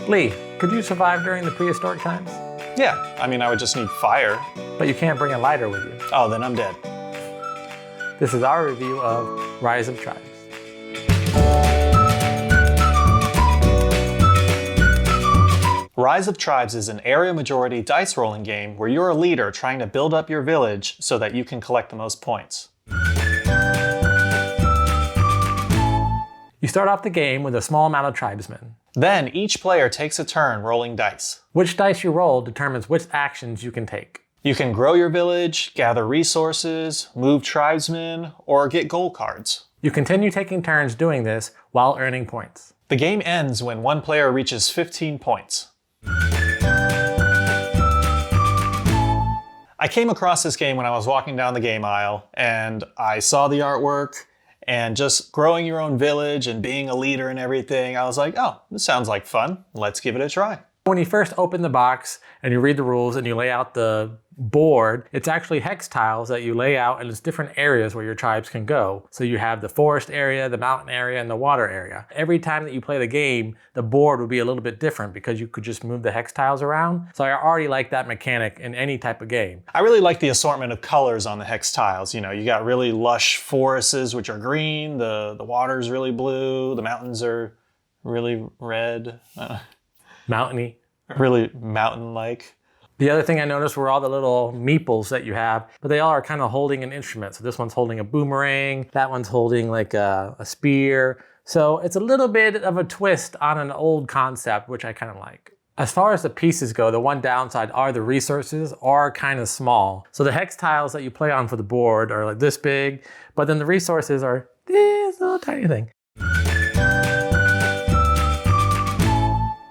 Lee, could you survive during the prehistoric times? Yeah, I mean, I would just need fire. But you can't bring a lighter with you. Oh, then I'm dead. This is our review of Rise of Tribes. Rise of Tribes is an area majority dice rolling game where you're a leader trying to build up your village so that you can collect the most points. You start off the game with a small amount of tribesmen. Then each player takes a turn rolling dice. Which dice you roll determines which actions you can take. You can grow your village, gather resources, move tribesmen, or get gold cards. You continue taking turns doing this while earning points. The game ends when one player reaches 15 points. I came across this game when I was walking down the game aisle, and I saw the artwork, and just growing your own village and being a leader and everything, I was like, oh, this sounds like fun. Let's give it a try. When you first open the box and you read the rules and you lay out the board, it's actually hex tiles that you lay out, and it's different areas where your tribes can go. So you have the forest area, the mountain area, and the water area. Every time that you play the game, the board would be a little bit different because you could just move the hex tiles around. So I already like that mechanic in any type of game. I really like the assortment of colors on the hex tiles. You know, you got really lush forests, which are green, the water's really blue, the mountains are really red. Mountainy. Really mountain-like. The other thing I noticed were all the little meeples that you have, but they all are kind of holding an instrument. So this one's holding a boomerang, that one's holding like a spear. So it's a little bit of a twist on an old concept, which I kind of like. As far as the pieces go, the one downside are the resources are kind of small. So the hex tiles that you play on for the board are like this big, but then the resources are this little tiny thing.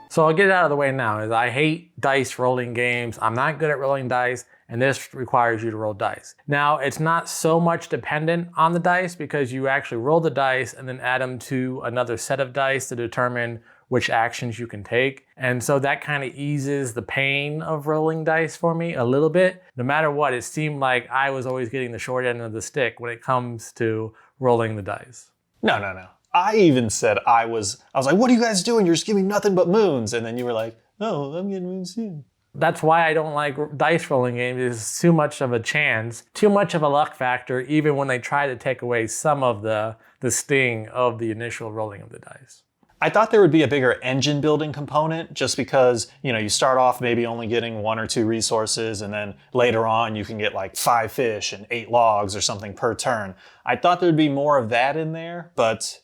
So I'll get it out of the way now, is I hate dice rolling games. I'm not good at rolling dice, and this requires you to roll dice. Now, it's not so much dependent on the dice because you actually roll the dice and then add them to another set of dice to determine which actions you can take. And so that kind of eases the pain of rolling dice for me a little bit. No matter what, it seemed like I was always getting the short end of the stick when it comes to rolling the dice. No. I even said I was like, what are you guys doing? You're just giving nothing but moons. And then you were like, no, I'm getting moons too. That's why I don't like dice rolling games. It's too much of a chance, too much of a luck factor, even when they try to take away some of the sting of the initial rolling of the dice. I thought there would be a bigger engine building component just because, you know, you start off maybe only getting 1 or 2 resources, and then later on you can get like 5 fish and 8 logs or something per turn. I thought there'd be more of that in there, but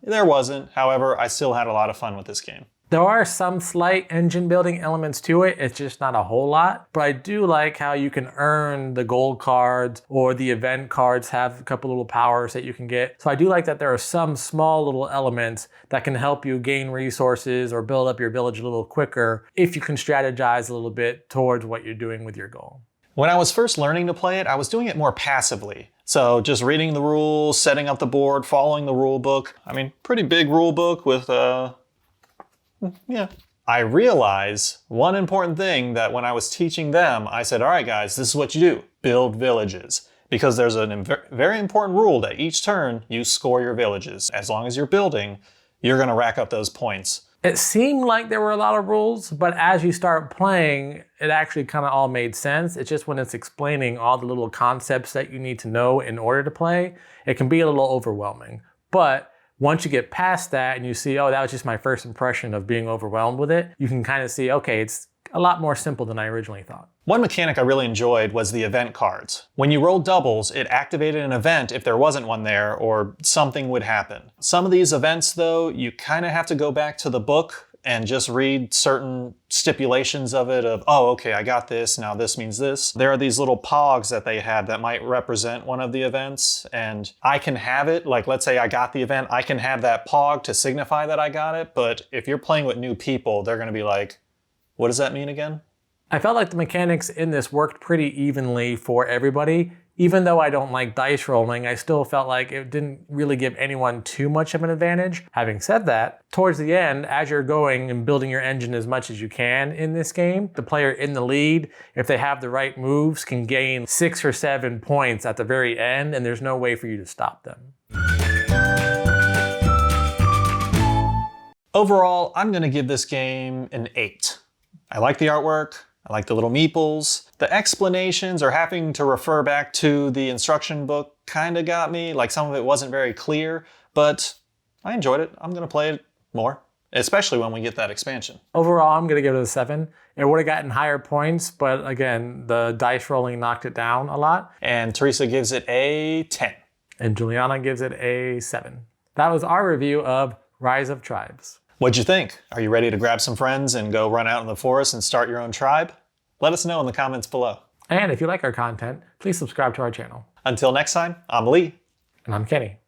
there wasn't. However, I still had a lot of fun with this game. There are some slight engine building elements to it. It's just not a whole lot. But I do like how you can earn the gold cards, or the event cards have a couple little powers that you can get. So I do like that there are some small little elements that can help you gain resources or build up your village a little quicker if you can strategize a little bit towards what you're doing with your goal. When I was first learning to play it, I was doing it more passively. So just reading the rules, setting up the board, following the rule book. I mean, pretty big rule book with, yeah. I realize one important thing that when I was teaching them, I said, all right, guys, this is what you do. Build villages. Because there's a very important rule that each turn you score your villages. As long as you're building, you're going to rack up those points. It seemed like there were a lot of rules, but as you start playing, it actually kind of all made sense. It's just when it's explaining all the little concepts that you need to know in order to play, it can be a little overwhelming. But once you get past that and you see, oh, that was just my first impression of being overwhelmed with it, you can kind of see, okay, it's a lot more simple than I originally thought. One mechanic I really enjoyed was the event cards. When you rolled doubles, it activated an event if there wasn't one there or something would happen. Some of these events, though, you kind of have to go back to the book and just read certain stipulations of it of, oh, okay, I got this, now this means this. There are these little pogs that they had that might represent one of the events, and I can have it, like let's say I got the event, I can have that pog to signify that I got it, but if you're playing with new people, they're gonna be like, what does that mean again? I felt like the mechanics in this worked pretty evenly for everybody. Even though I don't like dice rolling, I still felt like it didn't really give anyone too much of an advantage. Having said that, towards the end, as you're going and building your engine as much as you can in this game, the player in the lead, if they have the right moves, can gain 6 or 7 points at the very end, and there's no way for you to stop them. Overall, I'm gonna give this game an 8. I like the artwork, I like the little meeples. The explanations or having to refer back to the instruction book kinda got me, like some of it wasn't very clear, but I enjoyed it. I'm gonna play it more, especially when we get that expansion. Overall, I'm gonna give it a 7. It would have gotten higher points, but again, the dice rolling knocked it down a lot. And Teresa gives it a 10. And Juliana gives it a 7. That was our review of Rise of Tribes. What'd you think? Are you ready to grab some friends and go run out in the forest and start your own tribe? Let us know in the comments below. And if you like our content, please subscribe to our channel. Until next time, I'm Lee. And I'm Kenny.